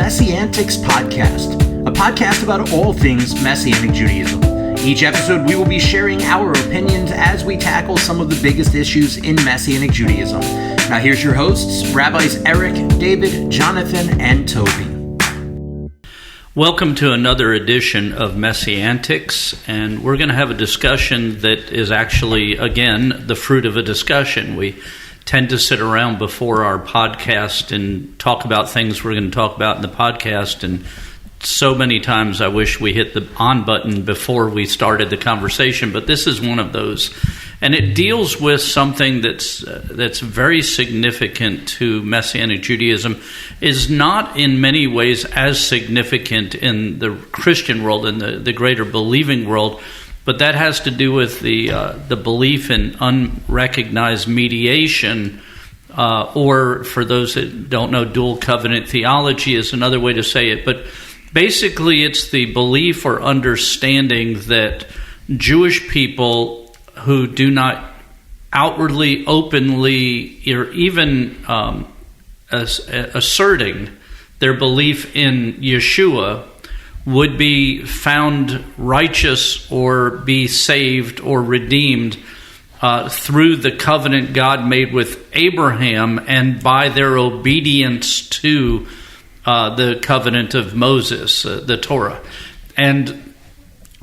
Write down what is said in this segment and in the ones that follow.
MessianTics Podcast, a podcast about all things Messianic Judaism. Each episode, we will be sharing our opinions as we tackle some of the biggest issues in Messianic Judaism. Now here's your hosts, Rabbis Eric, David, Jonathan, and Toby. Welcome to another edition of MessianTics, and we're going to have a discussion that is actually, again, the fruit of a discussion. We tend to sit around before our podcast and talk about things we're going to talk about in the podcast, and so many times I wish we hit the on button before we started the conversation, but this is one of those. And it deals with something that's very significant to Messianic Judaism, is not in many ways as significant in the Christian world, in the greater believing world, but that has to do with the belief in unrecognized mediation, or for those that don't know, dual covenant theology is another way to say it. But basically, it's the belief or understanding that Jewish people who do not outwardly, openly, or even asserting their belief in Yeshua would be found righteous or be saved or redeemed through the covenant God made with Abraham and by their obedience to the covenant of Moses, the Torah. And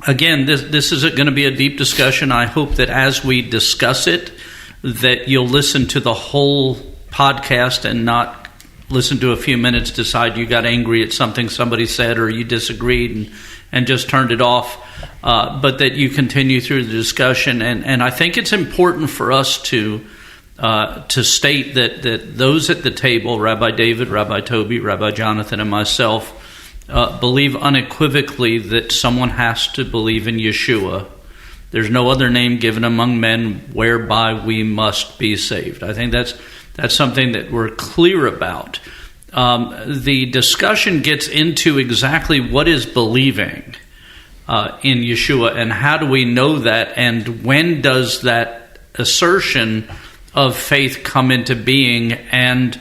again, this is going to be a deep discussion. I hope that as we discuss it, that you'll listen to the whole podcast and not listen to a few minutes, decide you got angry at something somebody said or you disagreed and just turned it off, but that you continue through the discussion. And I think it's important for us to state that those at the table, Rabbi David, Rabbi Toby, Rabbi Jonathan, and myself, believe unequivocally that someone has to believe in Yeshua. There's no other name given among men whereby we must be saved. I think that's something that we're clear about. The discussion gets into exactly what is believing in Yeshua and how do we know that, and when does that assertion of faith come into being, and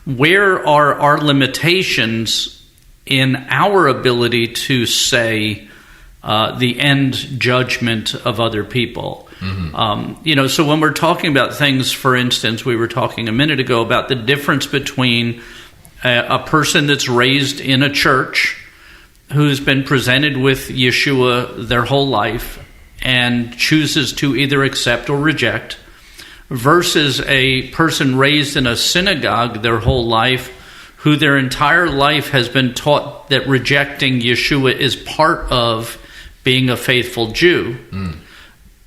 where are our limitations in our ability to say the end judgment of other people. Mm-hmm. So when we're talking about things, for instance, we were talking a minute ago about the difference between a person that's raised in a church who's been presented with Yeshua their whole life and chooses to either accept or reject, versus a person raised in a synagogue their whole life who their entire life has been taught that rejecting Yeshua is part of being a faithful Jew. Mm.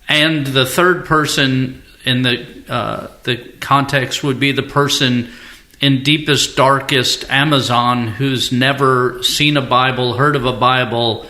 And the third person in the context would be the person in deepest, darkest Amazon who's never seen a Bible, heard of a Bible,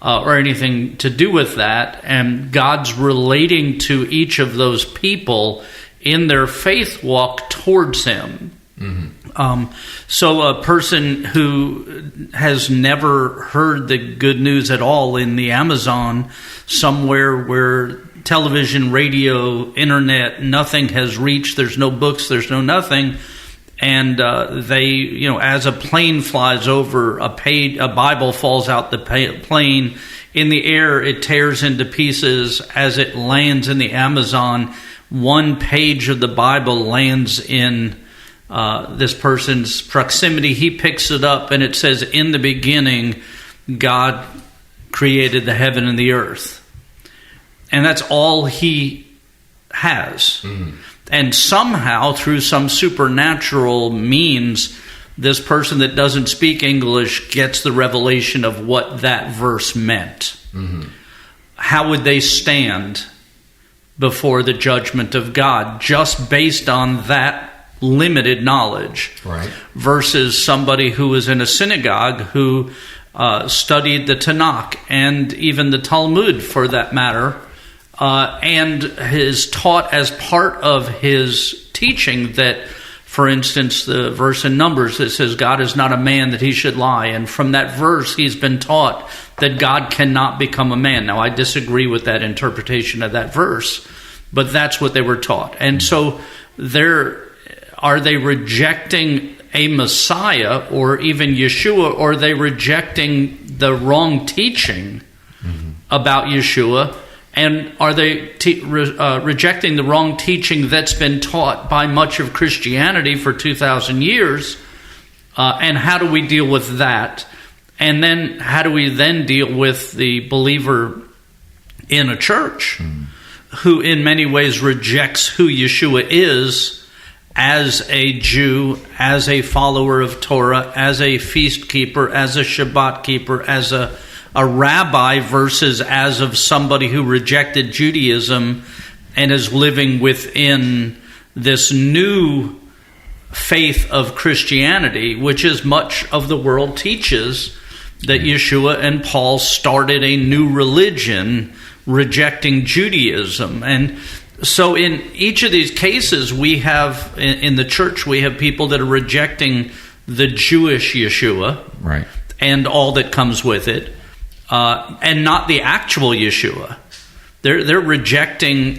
or anything to do with that. And God's relating to each of those people in their faith walk towards Him. Mm-hmm. So a person who has never heard the good news at all in the Amazon, somewhere where television, radio, internet, nothing has reached, there's no books, there's no nothing, and they, as a plane flies over, a Bible falls out the plane, in the air it tears into pieces. As it lands in the Amazon, one page of the Bible lands in this person's proximity. He picks it up and it says, "In the beginning, God created the heaven and the earth." And that's all he has. Mm. And somehow, through some supernatural means, this person that doesn't speak English gets the revelation of what that verse meant. Mm-hmm. How would they stand before the judgment of God just based on that limited knowledge? Right. Versus somebody who was in a synagogue who studied the Tanakh and even the Talmud, for that matter, and is taught as part of his teaching that, for instance, the verse in Numbers that says God is not a man that he should lie, and from that verse he's been taught that God cannot become a man. Now, I disagree with that interpretation of that verse, but that's what they were taught. And so are they rejecting a Messiah or even Yeshua, or are they rejecting the wrong teaching about Yeshua? And are they rejecting the wrong teaching that's been taught by much of Christianity for 2,000 years? And how do we deal with that? And then how do we then deal with the believer in a church who in many ways rejects who Yeshua is as a Jew, as a follower of Torah, as a feast keeper, as a Shabbat keeper, as a rabbi, versus as of somebody who rejected Judaism and is living within this new faith of Christianity, which is much of the world teaches that Yeshua and Paul started a new religion rejecting Judaism. And so in each of these cases, we have, in the church, we have people that are rejecting the Jewish Yeshua, right, and all that comes with it, and not the actual Yeshua. They're rejecting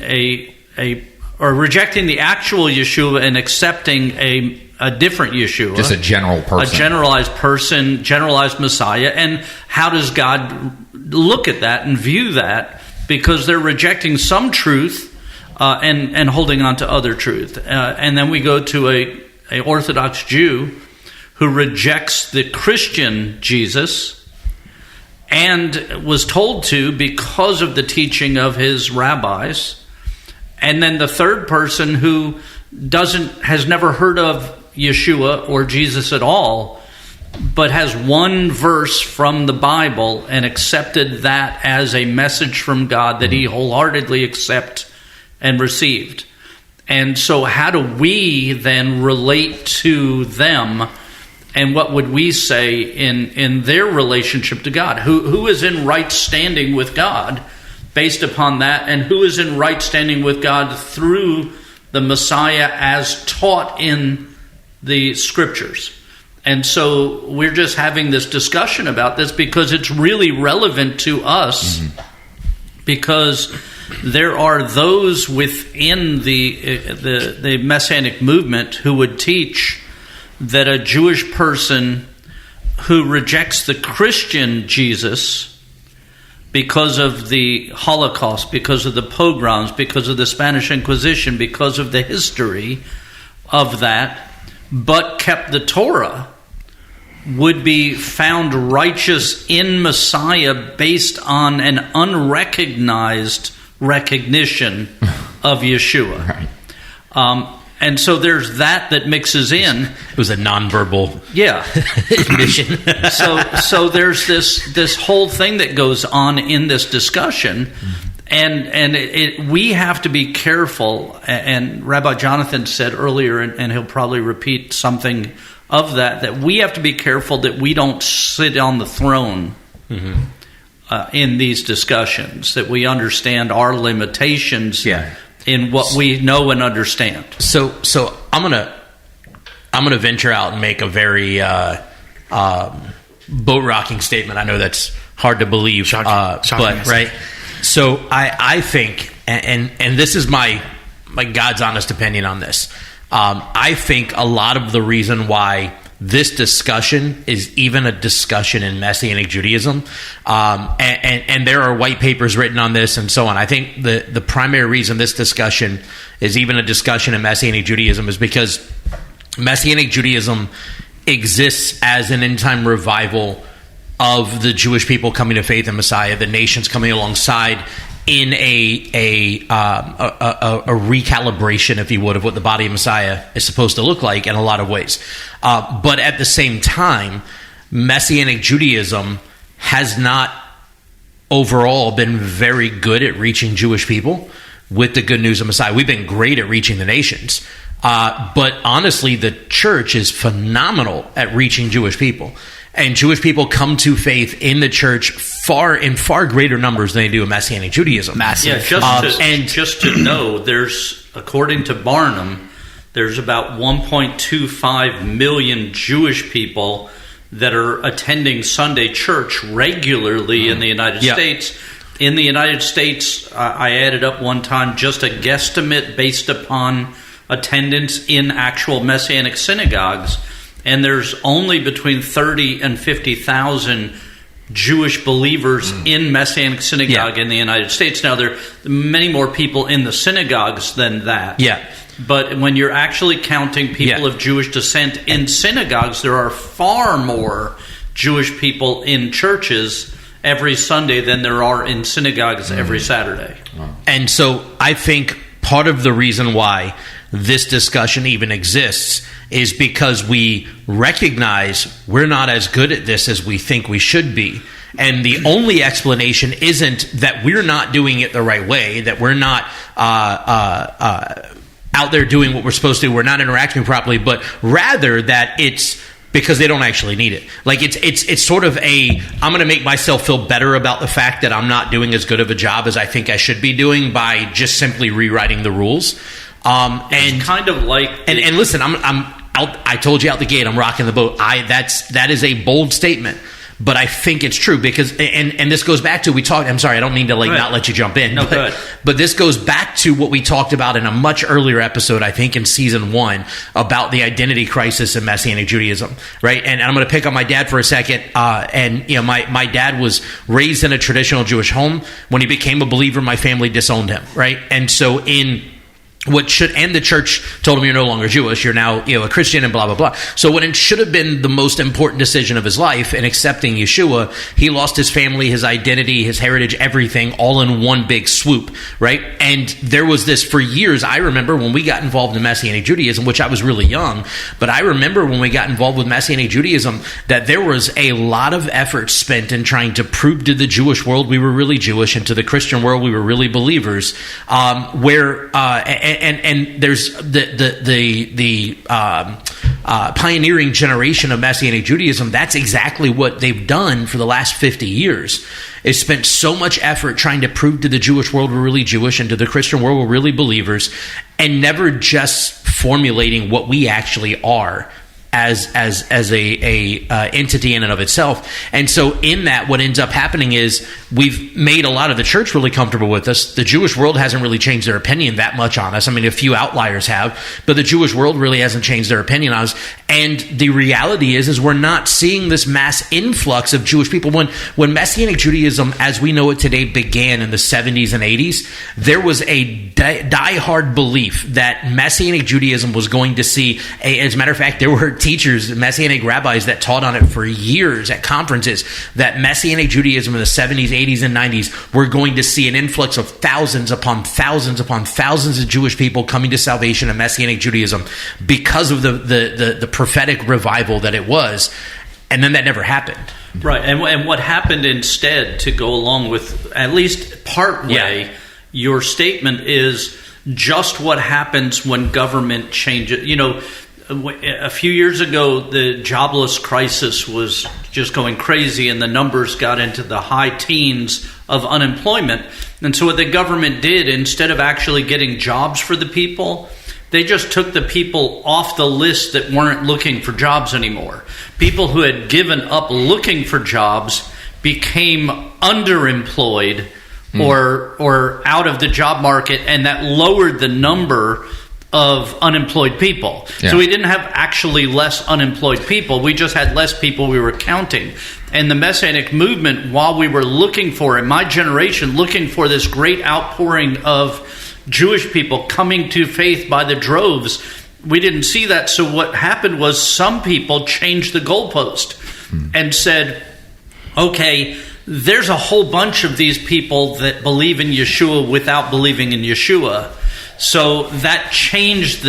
rejecting the actual Yeshua and accepting a different Yeshua. Just a general person. A generalized person, generalized Messiah. And how does God look at that and view that? Because they're rejecting some truth and holding on to other truth. And then we go to a Orthodox Jew who rejects the Christian Jesus and was told to because of the teaching of his rabbis. And then the third person who has never heard of Yeshua or Jesus at all, but has one verse from the Bible and accepted that as a message from God that he wholeheartedly accepts and received. And so how do we then relate to them, and what would we say in their relationship to God? Who is in right standing with God based upon that, and who is in right standing with God through the Messiah as taught in the Scriptures? And so we're just having this discussion about this because it's really relevant to us, because there are those within the Messianic movement who would teach that a Jewish person who rejects the Christian Jesus because of the Holocaust, because of the pogroms, because of the Spanish Inquisition, because of the history of that, but kept the Torah, would be found righteous in Messiah based on an unrecognized recognition of Yeshua. Right. And so there's that mixes in. It was a nonverbal admission. So there's this whole thing that goes on in this discussion, and we have to be careful. And Rabbi Jonathan said earlier, and he'll probably repeat something of that we have to be careful that we don't sit on the throne in these discussions, that we understand our limitations in what we know and understand. So I'm gonna venture out and make a very boat rocking statement. I know that's hard to believe, shocking, but right. So I think, and this is my God's honest opinion on this. I think a lot of the reason why this discussion is even a discussion in Messianic Judaism, and there are white papers written on this and so on. I think the primary reason this discussion is even a discussion in Messianic Judaism is because Messianic Judaism exists as an end-time revival of the Jewish people coming to faith in Messiah, the nations coming alongside in a recalibration, if you would, of what the body of Messiah is supposed to look like in a lot of ways. But at the same time, Messianic Judaism has not overall been very good at reaching Jewish people with the good news of Messiah. We've been great at reaching the nations. But honestly, the church is phenomenal at reaching Jewish people. And Jewish people come to faith in the church in far greater numbers than they do in Messianic Judaism. Massive. Just to know, there's, according to Barnum, there's about 1.25 million Jewish people that are attending Sunday church regularly in the United States. In the United States, I added up one time just a guesstimate based upon attendance in actual Messianic synagogues. and there's only between 30 and 50,000 Jewish believers in Messianic synagogue in the United States. Now, there are many more people in the synagogues than that. Yeah. But when you're actually counting people of Jewish descent in synagogues, there are far more Jewish people in churches every Sunday than there are in synagogues every Saturday. Wow. And so I think part of the reason why this discussion even exists is because we recognize we're not as good at this as we think we should be. And the only explanation isn't that we're not doing it the right way, that we're not out there doing what we're supposed to do, we're not interacting properly, but rather that it's because they don't actually need it. Like it's sort of I'm going to make myself feel better about the fact that I'm not doing as good of a job as I think I should be doing by just simply rewriting the rules. And kind of like, and listen, I'm out. I told you out the gate, I'm rocking the boat. That is a bold statement, but I think it's true because, and this goes back to, we talked, I'm sorry, I don't mean to not let you jump in. No, good. But this goes back to what we talked about in a much earlier episode, I think in season 1, about the identity crisis in Messianic Judaism, right? And I'm going to pick on my dad for a second. And my dad was raised in a traditional Jewish home. When he became a believer, my family disowned him, right? And so the church told him, you're no longer Jewish, you're now a Christian, and blah blah blah. So when it should have been the most important decision of his life in accepting Yeshua, he lost his family, his identity, his heritage, everything, all in one big swoop, right? And there was this for years. I remember when we got involved in Messianic Judaism, which I was really young, but I remember when we got involved with Messianic Judaism that there was a lot of effort spent in trying to prove to the Jewish world we were really Jewish, and to the Christian world we were really believers. And there's the pioneering generation of Messianic Judaism. That's exactly what they've done for the last 50 years. Is spent so much effort trying to prove to the Jewish world we're really Jewish, and to the Christian world we're really believers, and never just formulating what we actually are as a entity in and of itself. And so in that, what ends up happening is we've made a lot of the church really comfortable with us. The Jewish world hasn't really changed their opinion that much on us. I mean, a few outliers have, but the Jewish world really hasn't changed their opinion on us. And the reality is we're not seeing this mass influx of Jewish people. When Messianic Judaism, as we know it today, began in the 70s and 80s, there was a diehard belief that Messianic Judaism was going to see, as a matter of fact, there were teachers, Messianic rabbis that taught on it for years at conferences, that Messianic Judaism in the 70s, 80s, and 90s were going to see an influx of thousands upon thousands upon thousands of Jewish people coming to salvation in Messianic Judaism because of the prophetic revival that it was. And then that never happened. Right. And what happened instead, to go along with at least part way, your statement is just what happens when government changes. A few years ago, the jobless crisis was just going crazy, and the numbers got into the high teens of unemployment. And so what the government did, instead of actually getting jobs for the people, they just took the people off the list that weren't looking for jobs anymore. People who had given up looking for jobs became underemployed or out of the job market, and that lowered the number of unemployed people. Yeah. So we didn't have actually less unemployed people. We just had less people we were counting. And the Messianic movement, while we were looking for, in my generation, looking for this great outpouring of Jewish people coming to faith by the droves, we didn't see that. So what happened was some people changed the goalpost and said, okay, there's a whole bunch of these people that believe in Yeshua without believing in Yeshua. So that changed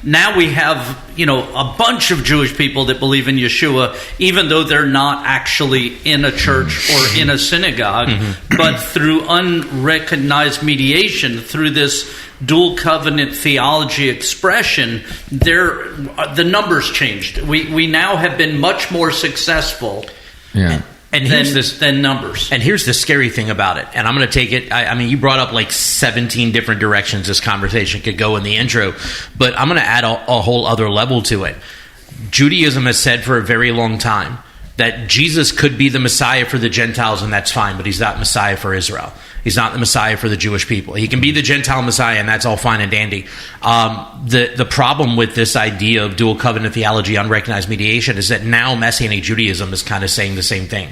now we have, a bunch of Jewish people that believe in Yeshua, even though they're not actually in a church or in a synagogue, but through unrecognized mediation, through this dual covenant theology expression, the numbers changed. We now have been much more successful. Yeah. Than numbers. And here's the scary thing about it. And I'm going to take it. I mean, you brought up like 17 different directions this conversation could go in the intro, but I'm going to add a whole other level to it. Judaism has said for a very long time that Jesus could be the Messiah for the Gentiles, and that's fine, but he's not Messiah for Israel. He's not the Messiah for the Jewish people. He can be the Gentile Messiah, and that's all fine and dandy. The problem with this idea of dual covenant theology, unrecognized mediation, is that now Messianic Judaism is kind of saying the same thing.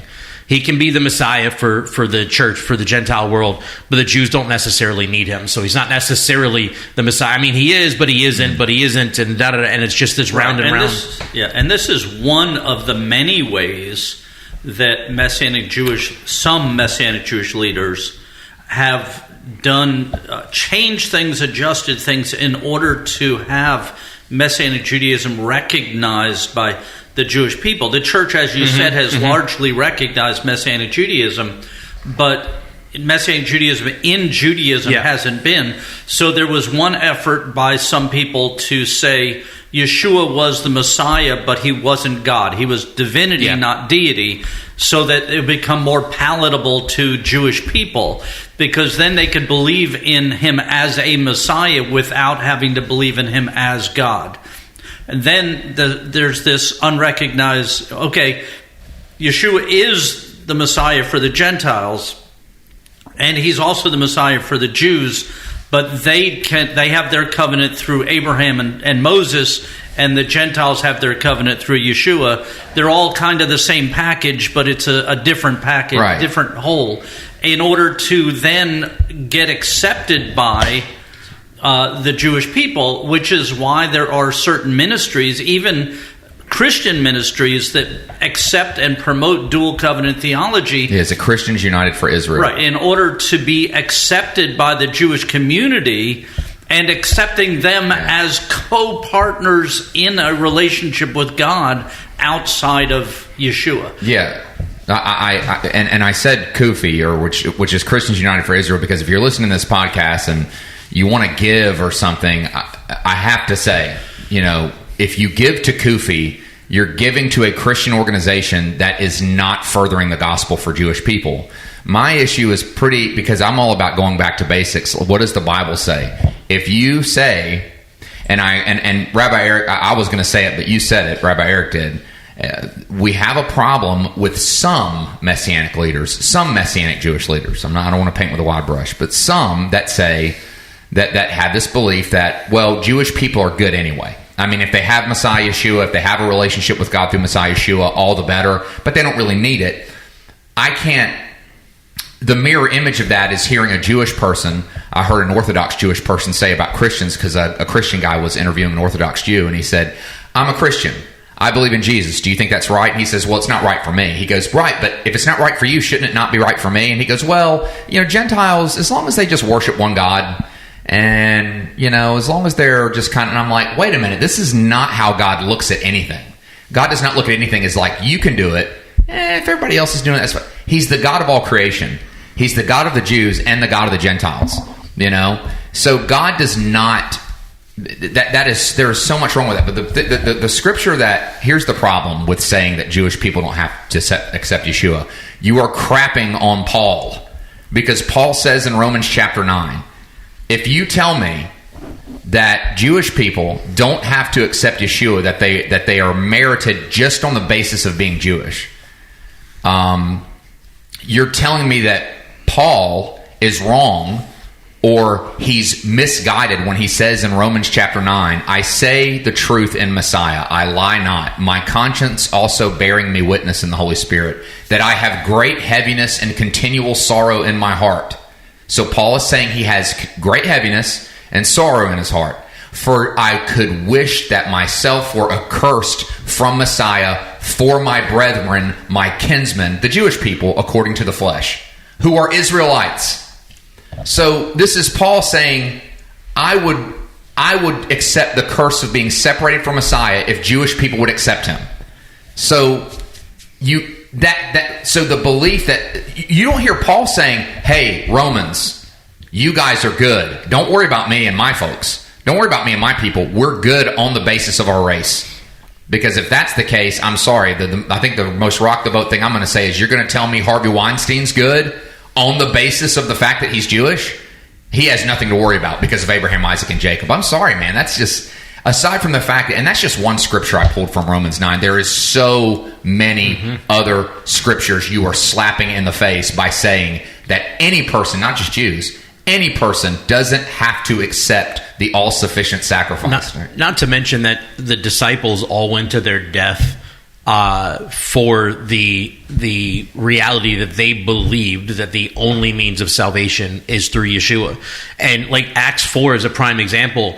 He can be the Messiah for the church, for the Gentile world, but the Jews don't necessarily need him. So he's not necessarily the Messiah. I mean, he is, but he isn't, and da da da. And it's just this round and round. And this is one of the many ways that some Messianic Jewish leaders have done, changed things, adjusted things in order to have Messianic Judaism recognized by the Jewish people. The church, as you said, has largely recognized Messianic Judaism, but Messianic Judaism in Judaism hasn't been. So there was one effort by some people to say Yeshua was the Messiah, but he wasn't God. He was divinity, not deity, so that it would become more palatable to Jewish people, because then they could believe in him as a Messiah without having to believe in him as God. And then there's this unrecognized, Yeshua is the Messiah for the Gentiles, and he's also the Messiah for the Jews, but they have their covenant through Abraham and Moses, and the Gentiles have their covenant through Yeshua. They're all kind of the same package, but it's a different package, different whole, in order to then get accepted by the Jewish people, which is why there are certain ministries, even Christian ministries, that accept and promote dual covenant theology. It's a Christians United for Israel. Right, in order to be accepted by the Jewish community and accepting them as co-partners in a relationship with God outside of Yeshua. Yeah. I said Kufi, or which is Christians United for Israel, because if you're listening to this podcast and you want to give or something, I have to say, if you give to Kufi, you're giving to a Christian organization that is not furthering the gospel for Jewish people. My issue is because I'm all about going back to basics. What does the Bible say? If you say, and Rabbi Eric, I was going to say it, but you said it, Rabbi Eric did. We have a problem with some Messianic leaders, some Messianic Jewish leaders. I don't want to paint with a wide brush, but some that say that have this belief that, Jewish people are good anyway. I mean, if they have Messiah Yeshua, if they have a relationship with God through Messiah Yeshua, all the better, but they don't really need it. The mirror image of that is hearing a Jewish person. I heard an Orthodox Jewish person say about Christians, because a Christian guy was interviewing an Orthodox Jew, and he said, I'm a Christian. I believe in Jesus. Do you think that's right? And he says, it's not right for me. He goes, right, but if it's not right for you, shouldn't it not be right for me? And he goes, Gentiles, as long as they just worship one God, and, as long as they're just kind of, and I'm like, wait a minute, this is not how God looks at anything. God does not look at anything as like, you can do it. If everybody else is doing it, that's fine. He's the God of all creation. He's the God of the Jews and the God of the Gentiles, So God does not, there is so much wrong with that. But the scripture here's the problem with saying that Jewish people don't have to accept Yeshua. You are crapping on Paul, because Paul says in Romans chapter 9, if you tell me that Jewish people don't have to accept Yeshua, that they are merited just on the basis of being Jewish, you're telling me that Paul is wrong, or he's misguided when he says in Romans chapter 9, I say the truth in Messiah, I lie not, my conscience also bearing me witness in the Holy Spirit, that I have great heaviness and continual sorrow in my heart. So Paul is saying he has great heaviness and sorrow in his heart. For I could wish that myself were accursed from Messiah for my brethren, my kinsmen, the Jewish people, according to the flesh, who are Israelites. So this is Paul saying, I would accept the curse of being separated from Messiah if Jewish people would accept him. So so the belief that you don't hear Paul saying, hey, Romans, you guys are good. Don't worry about me and my folks. Don't worry about me and my people. We're good on the basis of our race. Because if that's the case, I'm sorry. I think the most rock the boat thing I'm going to say is, you're going to tell me Harvey Weinstein's good on the basis of the fact that he's Jewish? He has nothing to worry about because of Abraham, Isaac, and Jacob. I'm sorry, man. That's just... aside from the fact, and that's just one scripture I pulled from Romans 9, there is so many other scriptures you are slapping in the face by saying that any person, not just Jews, any person doesn't have to accept the all-sufficient sacrifice. Not to mention that the disciples all went to their death for the reality that they believed that the only means of salvation is through Yeshua. And like Acts 4 is a prime example.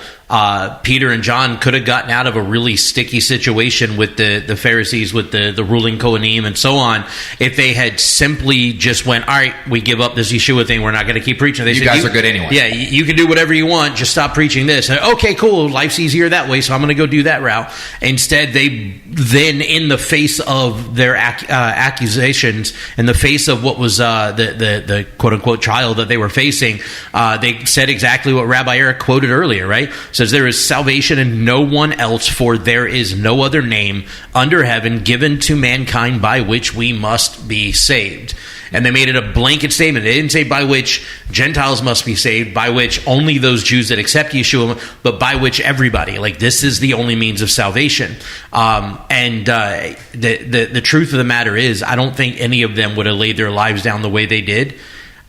Peter and John could have gotten out of a really sticky situation with the Pharisees, with the ruling Kohanim and so on, if they had simply just went, all right, we give up this Yeshua thing, we're not going to keep preaching. They said, you guys are good anyway. Yeah, you can do whatever you want, just stop preaching this. And, okay, cool, life's easier that way, so I'm going to go do that route. Instead, they then, in the face of their accusations, in the face of what was the quote-unquote trial that they were facing, they said exactly what Rabbi Eric quoted earlier, right? Says there is salvation in no one else, for there is no other name under heaven given to mankind by which we must be saved. And they made it a blanket statement. They didn't say by which Gentiles must be saved, by which only those Jews that accept Yeshua, but by which everybody. Like, this is the only means of salvation. The truth of the matter is, I don't think any of them would have laid their lives down the way they did,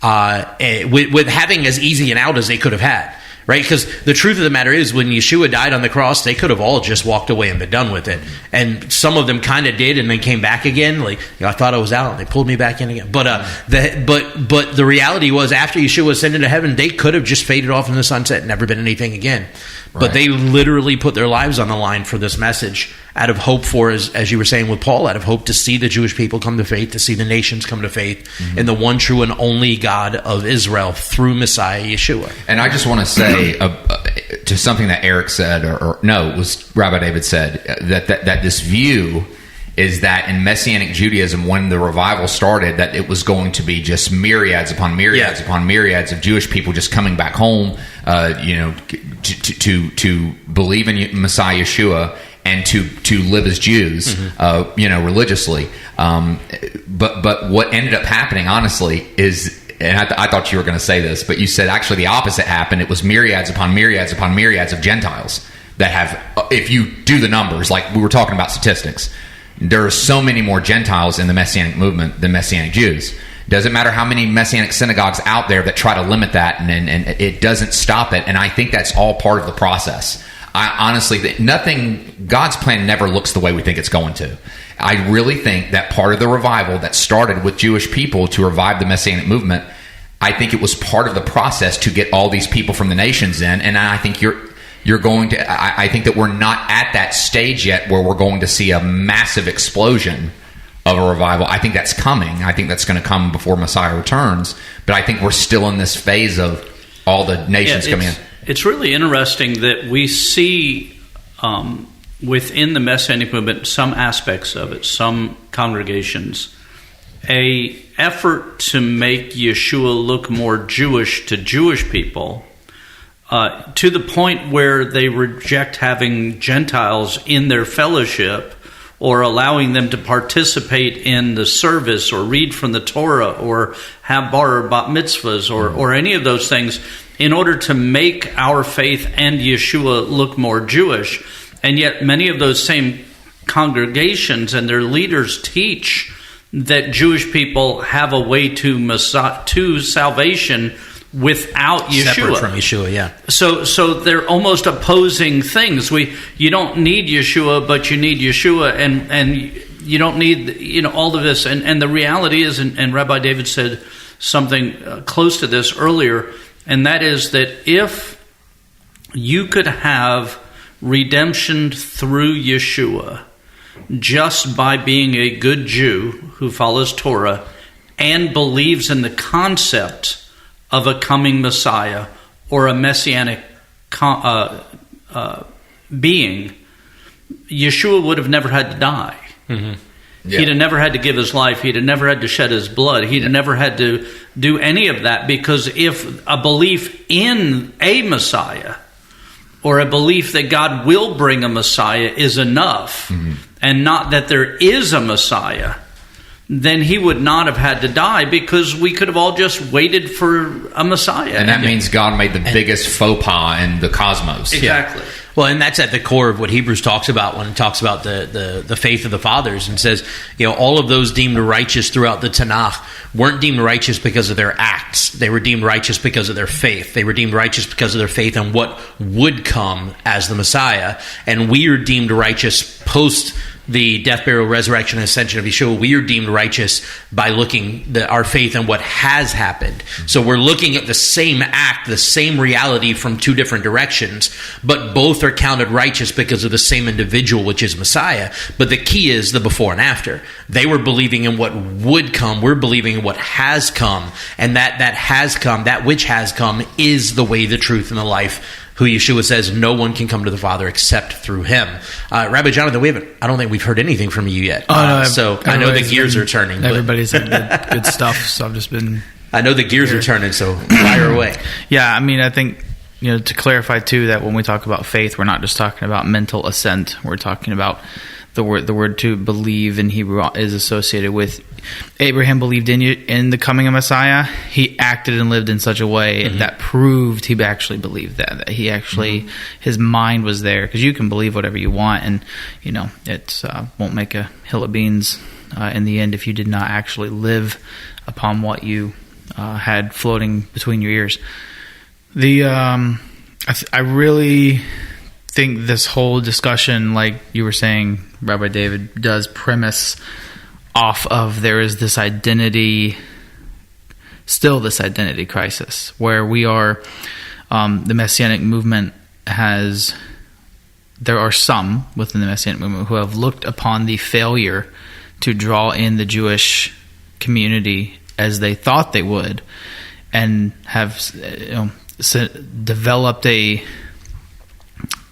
with having as easy an out as they could have had. Right? Because the truth of the matter is, when Yeshua died on the cross, they could have all just walked away and been done with it. And some of them kind of did, and then came back again. Like, I thought I was out, and they pulled me back in again. But the reality was, after Yeshua ascended to heaven, they could have just faded off in the sunset and never been anything again. Right. But they literally put their lives on the line for this message, out of hope for, as you were saying with Paul, out of hope to see the Jewish people come to faith, to see the nations come to faith in the one true and only God of Israel through Messiah Yeshua. And I just want to say to something that Eric said, or no, it was Rabbi David said, that this view is that in Messianic Judaism, when the revival started, that it was going to be just myriads upon myriads upon myriads of Jewish people just coming back home, to believe in Messiah Yeshua and to live as Jews, religiously. But what ended up happening, honestly, is, and I thought you were going to say this, but you said actually the opposite happened. It was myriads upon myriads upon myriads of Gentiles that have, if you do the numbers, like we were talking about statistics, there are so many more Gentiles in the Messianic movement than Messianic Jews. Doesn't matter how many Messianic synagogues out there that try to limit that, and it doesn't stop it. And I think that's all part of the process. I honestly, God's plan never looks the way we think it's going to. I really think that part of the revival that started with Jewish people to revive the Messianic movement, I think it was part of the process to get all these people from the nations in. And I think you're going to, I think that we're not at that stage yet where we're going to see a massive explosion of a revival. I think that's coming. I think that's going to come before Messiah returns. But I think we're still in this phase of all the nations coming in. It's really interesting that we see within the Messianic movement, some aspects of it, some congregations, a effort to make Yeshua look more Jewish to Jewish people, to the point where they reject having Gentiles in their fellowship or allowing them to participate in the service or read from the Torah or have bar or bat mitzvahs or any of those things, in order to make our faith and Yeshua look more Jewish. And yet many of those same congregations and their leaders teach that Jewish people have a way to salvation without Yeshua. Separate from Yeshua, yeah. So they're almost opposing things. You don't need Yeshua, but you need Yeshua, and you don't need all of this. And the reality is, and Rabbi David said something close to this earlier, and that is that if you could have redemption through Yeshua just by being a good Jew who follows Torah and believes in the concept of a coming Messiah or a messianic being, Yeshua would have never had to die. Mm-hmm. Yeah. He'd have never had to give his life. He'd have never had to shed his blood. He'd have never had to do any of that, because if a belief in a Messiah or a belief that God will bring a Messiah is enough, and not that there is a Messiah, then he would not have had to die, because we could have all just waited for a Messiah. And that means God made the biggest faux pas in the cosmos. Exactly. Yeah. Well, and that's at the core of what Hebrews talks about when it talks about the faith of the fathers, and says, all of those deemed righteous throughout the Tanakh weren't deemed righteous because of their acts. They were deemed righteous because of their faith. They were deemed righteous because of their faith in what would come as the Messiah. And we are deemed righteous post the death, burial, resurrection, and ascension of Yeshua. We are deemed righteous by looking our faith in what has happened. So we're looking at the same act, the same reality from two different directions, but both are counted righteous because of the same individual, which is Messiah. But the key is the before and after. They were believing in what would come. We're believing in what has come. And that has come, that which has come, is the way, the truth, and the life, who Yeshua says no one can come to the Father except through him. Rabbi Jonathan, I don't think we've heard anything from you yet. So I know the gears are turning. Everybody's had good stuff, so I've just been... I know the gears are turning, so fire away. Yeah, I mean, I think, to clarify too, that when we talk about faith, we're not just talking about mental assent. We're talking about the word to believe in Hebrew is associated with Abraham believed in the coming of Messiah. He acted and lived in such a way that proved he actually believed that he actually his mind was there, because you can believe whatever you want, and it won't make a hill of beans in the end if you did not actually live upon what you had floating between your ears. I really think this whole discussion, like you were saying, Rabbi David, does premise off of there is this identity crisis where we are, the Messianic movement there are some within the Messianic movement who have looked upon the failure to draw in the Jewish community as they thought they would, and have developed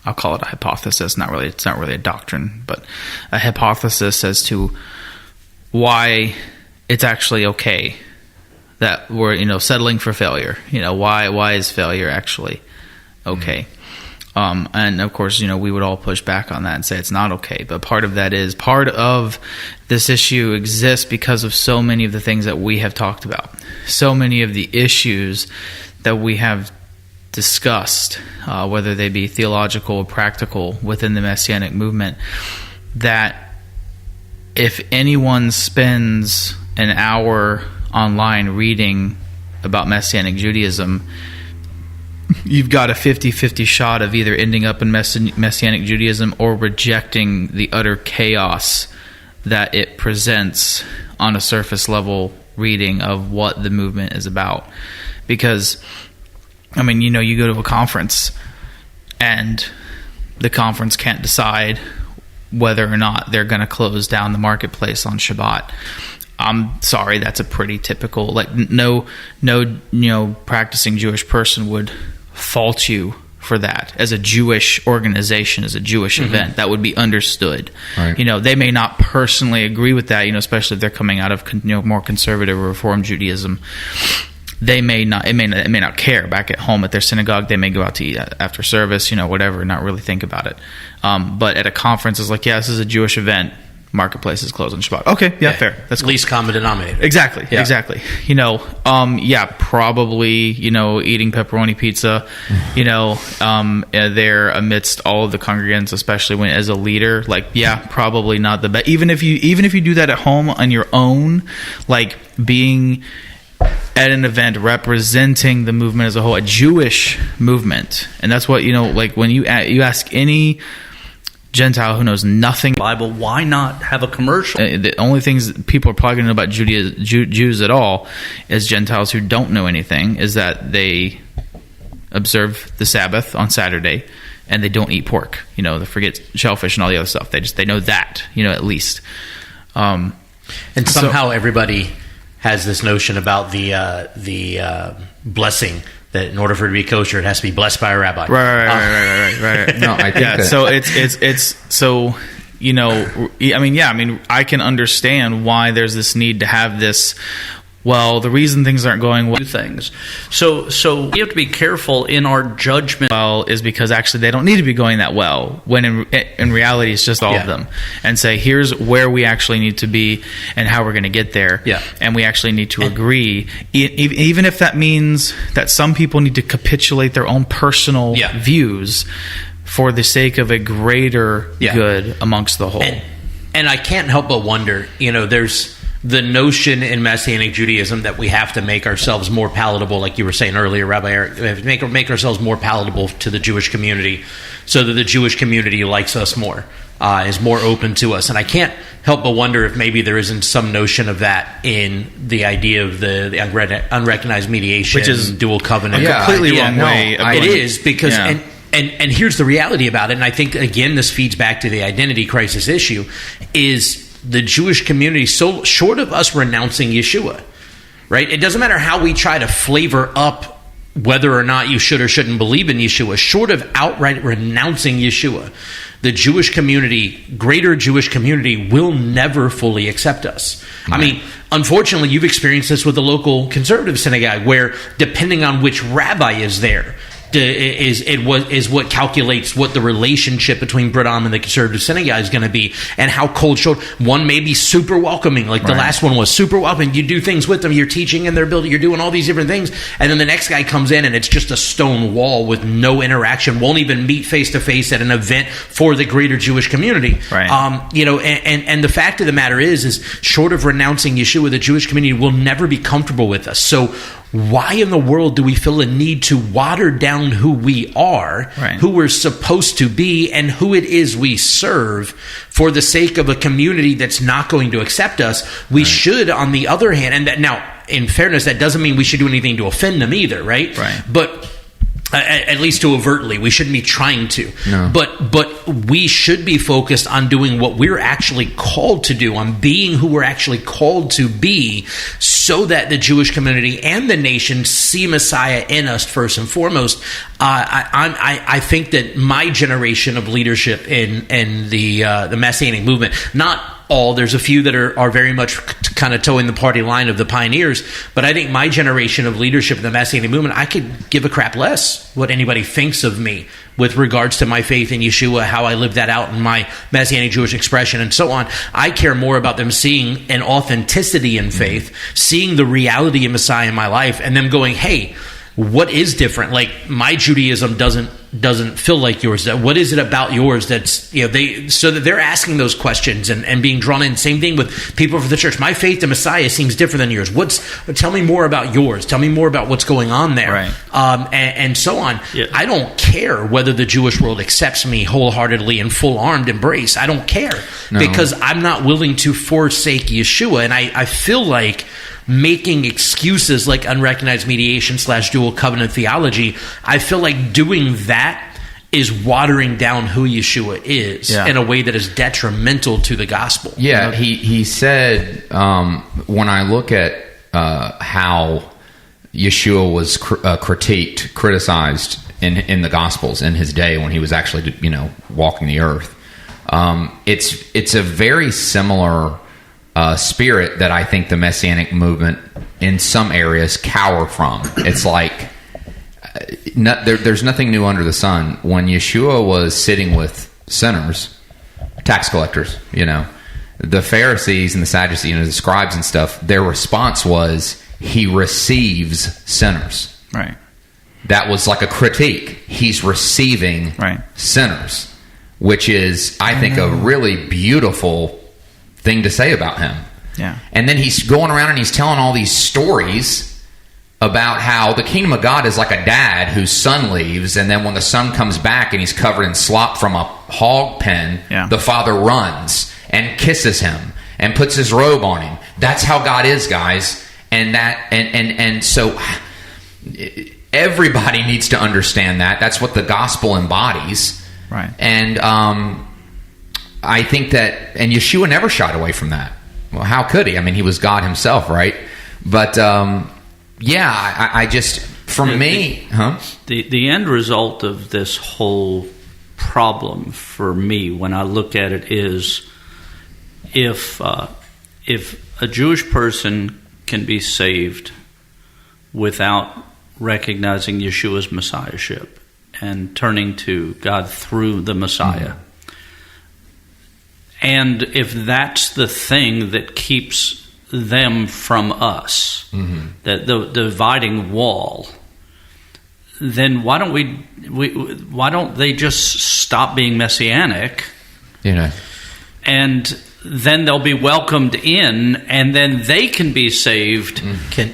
I'll call it a hypothesis. It's not really a doctrine, but a hypothesis as to why it's actually okay that we're settling for failure. Why is failure actually okay? And of course, we would all push back on that and say it's not okay. But part of this issue exists because of so many of the things that we have talked about, so many of the issues that we have discussed, whether they be theological or practical within the Messianic movement, that if anyone spends an hour online reading about Messianic Judaism, you've got a 50-50 shot of either ending up in Messianic Judaism or rejecting the utter chaos that it presents on a surface level reading of what the movement is about. Because you go to a conference and the conference can't decide whether or not they're going to close down the marketplace on Shabbat. I'm sorry, that's a pretty typical, no practicing Jewish person would fault you for that. As a Jewish organization, as a Jewish event, that would be understood. Right. They may not personally agree with that, especially if they're coming out of more conservative or Reform Judaism. They may not. It may not care. Back at home at their synagogue, they may go out to eat after service, whatever, not really think about it. But at a conference, it's like, this is a Jewish event. Marketplace is closed on Shabbat. Okay, fair. That's cool. Least common denominator. Exactly. Probably, eating pepperoni pizza, there amidst all of the congregants, especially when as a leader, probably not the best. Even if you do that at home on your own, being at an event representing the movement as a whole, a Jewish movement, and that's what when you ask any Gentile who knows nothing Bible, why not have a commercial? The only things people are probably going to know about Jews at all is Gentiles who don't know anything, is that they observe the Sabbath on Saturday and they don't eat pork. They forget shellfish and all the other stuff. They know that, at least. And somehow everybody has this notion about the blessing, that in order for it to be kosher, it has to be blessed by a rabbi. Right. No, I think that. So it's so I can understand why there's this need to have this. Well, the reason things aren't going well. Things. So we have to be careful in our judgment. Well, is because actually they don't need to be going that well. When in reality, it's just all of them. And say, here's where we actually need to be and how we're going to get there. Yeah. And we actually need to agree, even if that means that some people need to capitulate their own personal views for the sake of a greater good amongst the whole. And I can't help but wonder, there's the notion in Messianic Judaism that we have to make ourselves more palatable, like you were saying earlier, Rabbi Eric, we have to make ourselves more palatable to the Jewish community so that the Jewish community likes us more, is more open to us. And I can't help but wonder if maybe there isn't some notion of that in the idea of the unrecognized mediation, which is dual covenant. Completely wrong way. It is because... Yeah. And here's the reality about it, and I think, again, this feeds back to the identity crisis issue, is the Jewish community, so short of us renouncing Yeshua, right? It doesn't matter how we try to flavor up whether or not you should or shouldn't believe in Yeshua, short of outright renouncing Yeshua, the Jewish community, greater Jewish community, will never fully accept us. Right. I mean, unfortunately, you've experienced this with the local conservative synagogue, where depending on which rabbi is there, is what calculates what the relationship between Brit-Am and the conservative synagogue is going to be, and how cold shouldered. One may be super welcoming, like the last one was super welcoming. You do things with them, you're teaching in their building, you're doing all these different things, and then the next guy comes in and it's just a stone wall with no interaction, won't even meet face to face at an event for the greater Jewish community. Right. And the fact of the matter is short of renouncing Yeshua, the Jewish community will never be comfortable with us. So why in the world do we feel a need to water down who we are, who we're supposed to be, and who it is we serve for the sake of a community that's not going to accept us? We should, on the other hand, and that now, in fairness, that doesn't mean we should do anything to offend them either, right? But at least to overtly, we shouldn't be trying to. No. But we should be focused on doing what we're actually called to do, on being who we're actually called to be, so that the Jewish community and the nation see Messiah in us first and foremost. I think that my generation of leadership in the Messianic movement, not all, there's a few that are very much kind of towing the party line of the pioneers, but I think my generation of leadership in the Messianic movement, I could give a crap less what anybody thinks of me with regards to my faith in Yeshua, how I live that out in my Messianic Jewish expression, and so on. I care more about them seeing an authenticity in faith, seeing the reality of Messiah in my life, and them going, hey, what is different? Like, my Judaism doesn't feel like yours. What is it about yours that's, so that they're asking those questions and being drawn in. Same thing with people from the church. My faith in Messiah seems different than yours. Tell me more about yours. Tell me more about what's going on there. And so on. Yeah. I don't care whether the Jewish world accepts me wholeheartedly in full-armed embrace. I don't care because I'm not willing to forsake Yeshua. And I feel like making excuses like unrecognized mediation / dual covenant theology, I feel like doing that is watering down who Yeshua is in a way that is detrimental to the gospel. Yeah, he said, when I look at how Yeshua was criticized in the Gospels in his day when he was actually, walking the earth, it's a very similar spirit that I think the Messianic movement in some areas cower from. It's like there's nothing new under the sun. When Yeshua was sitting with sinners, tax collectors, the Pharisees and the Sadducees, the scribes and stuff, their response was, he receives sinners. Right. That was like a critique. He's receiving sinners, which is, I think, a really beautiful thing to say about him. Yeah. And then he's going around and he's telling all these stories about how the kingdom of God is like a dad whose son leaves, and then when the son comes back and he's covered in slop from a hog pen, the father runs and kisses him and puts his robe on him. That's how God is, guys. And so everybody needs to understand that. That's what the gospel embodies. Right. And I think that, and Yeshua never shied away from that. Well, how could he? I mean, he was God himself, right? But I just, for me, the end result of this whole problem for me, when I look at it, is if a Jewish person can be saved without recognizing Yeshua's messiahship and turning to God through the Messiah. And if that's the thing that keeps them from us, that the dividing wall, then why don't they just stop being messianic? And then they'll be welcomed in, and then they can be saved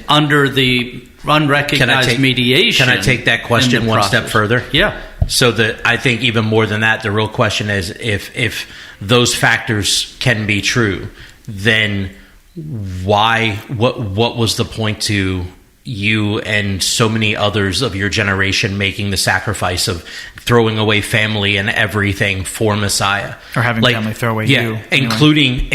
under the unrecognized mediation. Can I take that question one step further? Yeah. So I think even more than that, the real question is if those factors can be true, then why? What was the point to you and so many others of your generation making the sacrifice of throwing away family and everything for Messiah, or having family throw away you, including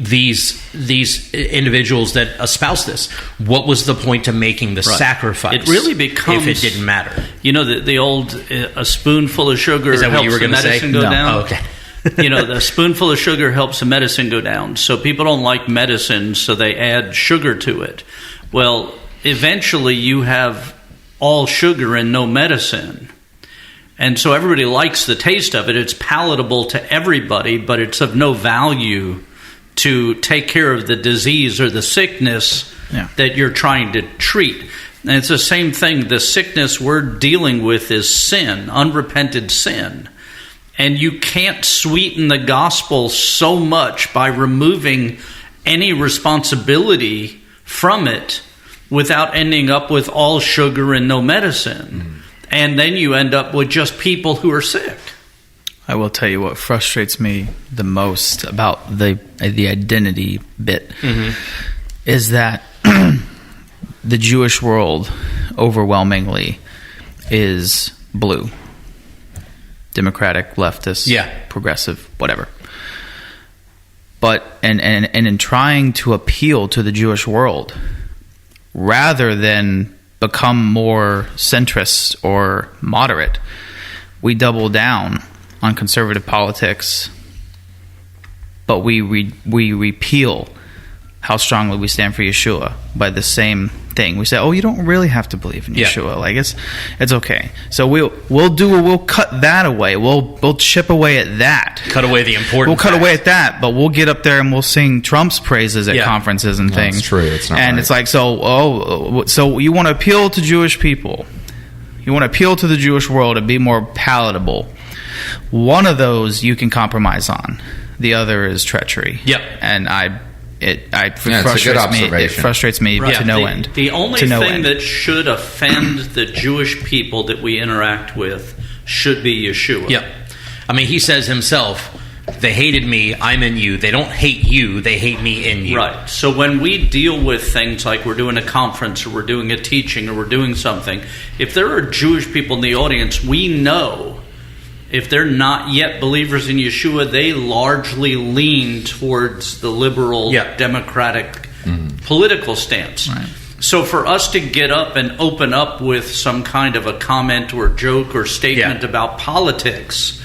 these individuals that espouse this? What was the point to making the sacrifice? It really becomes, if it didn't matter. The old a spoonful of sugar Is that helps what you were the medicine go down. Oh, okay. The spoonful of sugar helps the medicine go down. So people don't like medicine, so they add sugar to it. Well, eventually you have all sugar and no medicine. And so everybody likes the taste of it. It's palatable to everybody, but it's of no value to take care of the disease or the sickness that you're trying to treat. And it's the same thing. The sickness we're dealing with is sin, unrepented sin. And you can't sweeten the gospel so much by removing any responsibility from it without ending up with all sugar and no medicine. And then you end up with just people who are sick. I will tell you what frustrates me the most about the identity bit is that the Jewish world overwhelmingly is blue. Democratic, leftist, progressive, whatever. But and in trying to appeal to the Jewish world, rather than become more centrist or moderate, we double down on conservative politics, but we repeal how strongly we stand for Yeshua by the same thing. We say, "Oh, you don't really have to believe in Yeshua. Like it's okay." So we'll cut that away. We'll chip away at that. Cut away the important. We'll cut away at that, but we'll get up there and we'll sing Trump's praises at conferences and things. That's true. It's not and right. It's like, so you want to appeal to Jewish people. You want to appeal to the Jewish world and be more palatable. One of those you can compromise on. The other is treachery. Yep. And it frustrates me right. to no end. The only thing that should offend the Jewish people that we interact with should be Yeshua. Yep. I mean, he says himself, they hated me, I'm in you. They don't hate you, they hate me in you. Right. So when we deal with things like we're doing a conference or we're doing a teaching or we're doing something, if there are Jewish people in the audience, we know if they're not yet believers in Yeshua, they largely lean towards the liberal, democratic political stance. Right. So for us to get up and open up with some kind of a comment or joke or statement about politics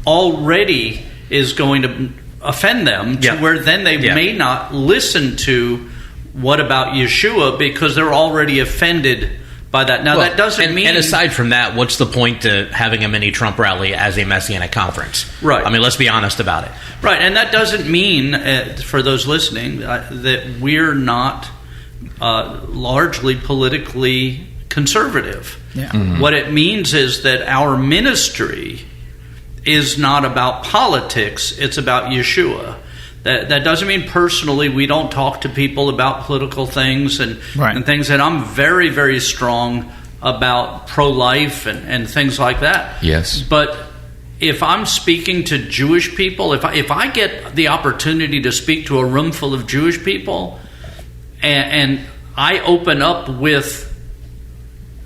already is going to offend them to where then they may not listen to what about Yeshua because they're already offended by that. Now, that doesn't mean... And aside from that, what's the point to having a mini Trump rally as a Messianic conference? Right. I mean, let's be honest about it. Right, and that doesn't mean, for those listening, that we're not largely politically conservative. Yeah. Mm-hmm. What it means is that our ministry is not about politics, it's about Yeshua. That doesn't mean personally we don't talk to people about political things and things. And I'm very, very strong about pro-life and things like that. Yes. But if I'm speaking to Jewish people, if I get the opportunity to speak to a room full of Jewish people and I open up with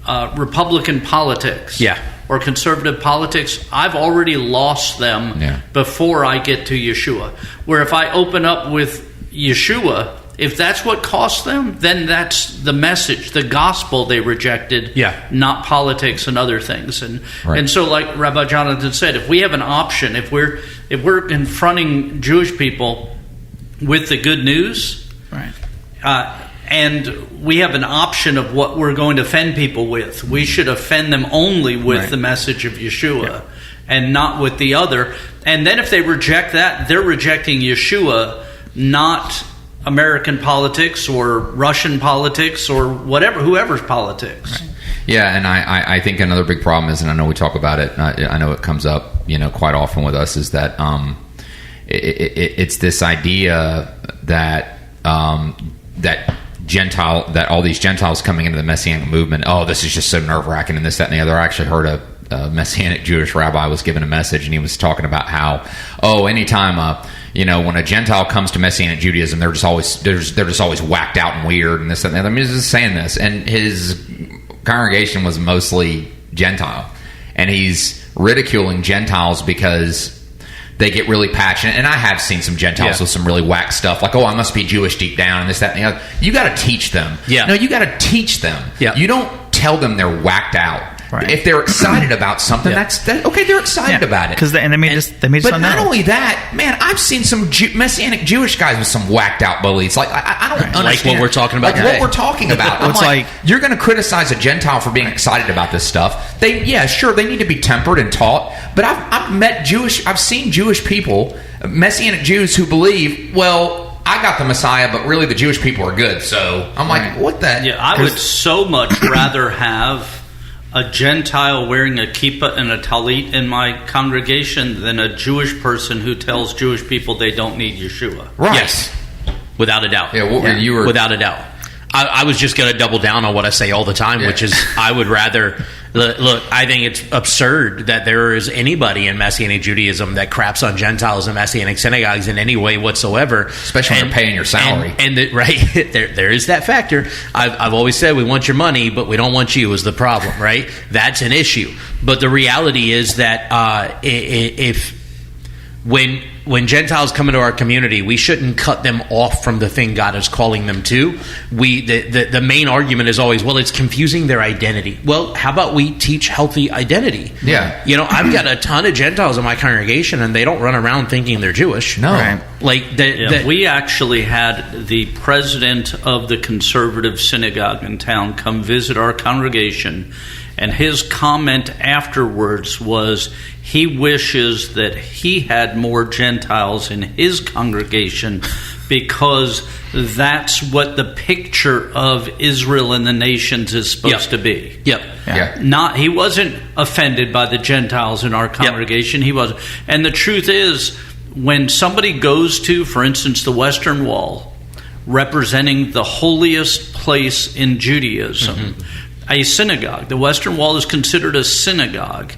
Republican politics or conservative politics, I've already lost them before I get to Yeshua. Where if I open up with Yeshua, if that's what costs them, then that's the message, the gospel they rejected, not politics and other things. And so, like Rabbi Jonathan said, if we have an option, if we're confronting Jewish people with the good news, and we have an option of what we're going to offend people with, we should offend them only with the message of Yeshua and not with the other. And then if they reject that, they're rejecting Yeshua, not American politics or Russian politics or whatever, whoever's politics. Yeah, and I think another big problem is, and I know we talk about it, I know it comes up, quite often with us, is that it's this idea that that all these Gentiles coming into the Messianic movement, this is just so nerve-wracking and this, that, and the other. I actually heard a Messianic Jewish rabbi was given a message, and he was talking about how, anytime when a Gentile comes to Messianic Judaism, they're just always whacked out and weird and this, that, and the other. I mean, he's just saying this, and his congregation was mostly Gentile, and he's ridiculing Gentiles because they get really passionate. And I have seen some Gentiles with some really whack stuff, like, I must be Jewish deep down and this, that, and the other. You got to teach them. Yeah. No, you got to teach them. Yeah. You don't tell them they're whacked out. Right. If they're excited about something, that's okay. They're excited about it. Because they made us. But not only that, man, I've seen some Messianic Jewish guys with some whacked out beliefs. Like I don't understand. Like what we're talking about today. What we're talking about. I'm like, you're going to criticize a Gentile for being excited about this stuff. They need to be tempered and taught. But I've seen Jewish people, Messianic Jews, who believe, I got the Messiah, but really the Jewish people are good. So I'm like, what the? Yeah, I would so much rather have a Gentile wearing a kippah and a talit in my congregation than a Jewish person who tells Jewish people they don't need Yeshua. Right. Yes, without a doubt. Yeah, you were without a doubt. I was just going to double down on what I say all the time, which is I would rather look. I think it's absurd that there is anybody in Messianic Judaism that craps on Gentiles in Messianic synagogues in any way whatsoever, especially when they're paying your salary. There is that factor. I've always said we want your money, but we don't want you. Is the problem, right? That's an issue. But the reality is that when Gentiles come into our community, we shouldn't cut them off from the thing God is calling them to. The main argument is always, it's confusing their identity. Well, how about we teach healthy identity? Yeah. I've got a ton of Gentiles in my congregation, and they don't run around thinking they're Jewish. No. Right. We actually had the president of the conservative synagogue in town come visit our congregation, and his comment afterwards was he wishes that he had more Gentiles in his congregation because that's what the picture of Israel and the nations is supposed to be. Yep. Yeah. He wasn't offended by the Gentiles in our congregation. He wasn't. And the truth is, when somebody goes to, for instance, the Western Wall, representing the holiest place in Judaism, a synagogue. The Western Wall is considered a synagogue.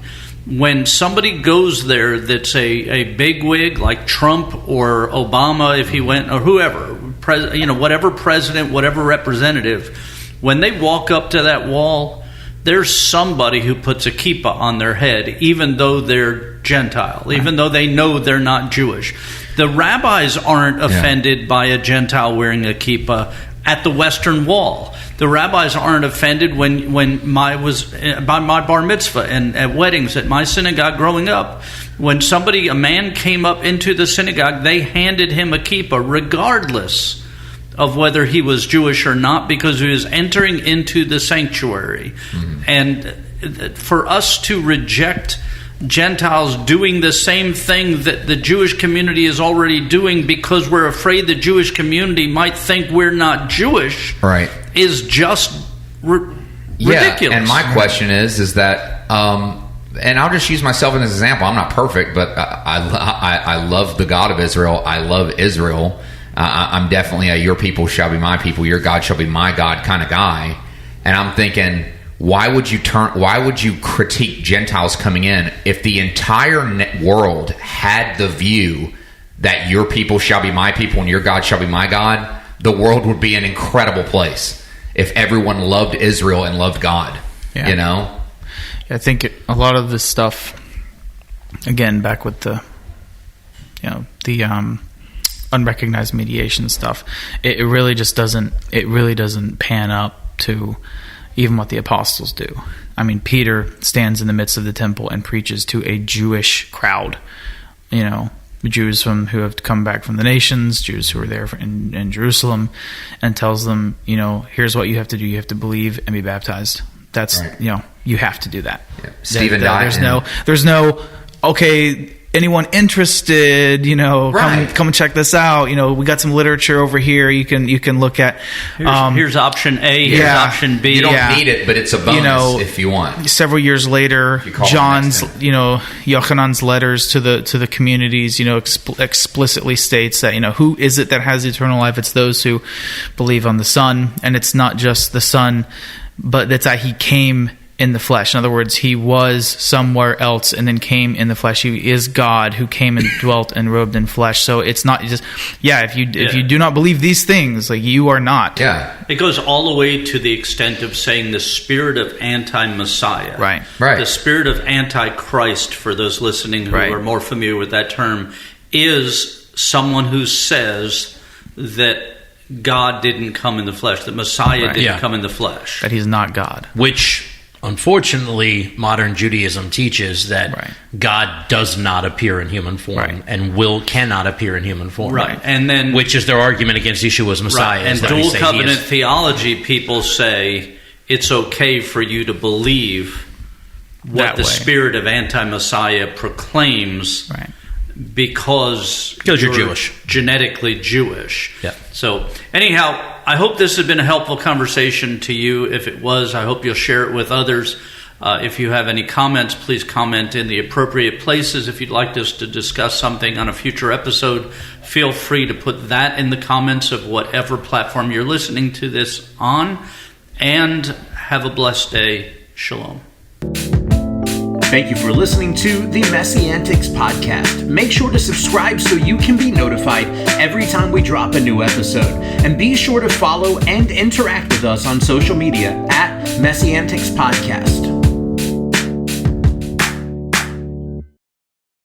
When somebody goes there that's a bigwig like Trump or Obama, if he went, or whoever, whatever president, whatever representative, when they walk up to that wall, there's somebody who puts a kippah on their head, even though they're Gentile, even though they know they're not Jewish. The rabbis aren't offended by a Gentile wearing a kippah at the Western Wall. The rabbis aren't offended when by my bar mitzvah and at weddings at my synagogue growing up. When a man came up into the synagogue, they handed him a kippah regardless of whether he was Jewish or not, because he was entering into the sanctuary. And for us to reject Gentiles doing the same thing that the Jewish community is already doing because we're afraid the Jewish community might think we're not Jewish, right, is just ridiculous. And my question is that, and I'll just use myself as an example. I'm not perfect, but I love the God of Israel. I love Israel. I'm definitely a your people shall be my people, your God shall be my God kind of guy. And I'm thinking, why would you critique Gentiles coming in if the entire world had the view that your people shall be my people and your God shall be my God? The world would be an incredible place if everyone loved Israel and loved God. I think a lot of this stuff, again, back with the unrecognized mediation stuff, it really doesn't pan up to even what the apostles do. I mean, Peter stands in the midst of the temple and preaches to a Jewish crowd, Jews who have come back from the nations, Jews who are there in Jerusalem, and tells them, here's what you have to do. You have to believe and be baptized. That's, right. You have to do that. Yeah. Stephen died. There's no, okay, anyone interested, Right. come and check this out. We got some literature over here. You can look at. Here's option A. Here's option B. You don't need it, but it's a bonus if you want. Several years later, John's, Yochanan's letters to the communities, explicitly states that who is it that has eternal life? It's those who believe on the Son, and it's not just the Son, but it's that He came in the flesh. In other words, He was somewhere else and then came in the flesh. He is God who came and dwelt and robed in flesh. So it's not just if you do not believe these things, like, you are not. Yeah. It goes all the way to the extent of saying the spirit of anti-Messiah. Right. The spirit of anti-Christ, for those listening who are more familiar with that term, is someone who says that God didn't come in the flesh, that Messiah didn't come in the flesh. That He's not God. Which, unfortunately, modern Judaism teaches that God does not appear in human form and cannot appear in human form. Right. And then, which is their argument against Yeshua's Messiah. And dual covenant theology people say it's okay for you to believe what the spirit of anti-Messiah proclaims because you're Jewish. Genetically Jewish. Yeah. So anyhow, I hope this has been a helpful conversation to you. If it was, I hope you'll share it with others. If you have any comments, please comment in the appropriate places. If you'd like us to discuss something on a future episode, feel free to put that in the comments of whatever platform you're listening to this on. And have a blessed day. Shalom. Thank you for listening to the MessianTics Podcast. Make sure to subscribe so you can be notified every time we drop a new episode. And be sure to follow and interact with us on social media at MessianTics Podcast.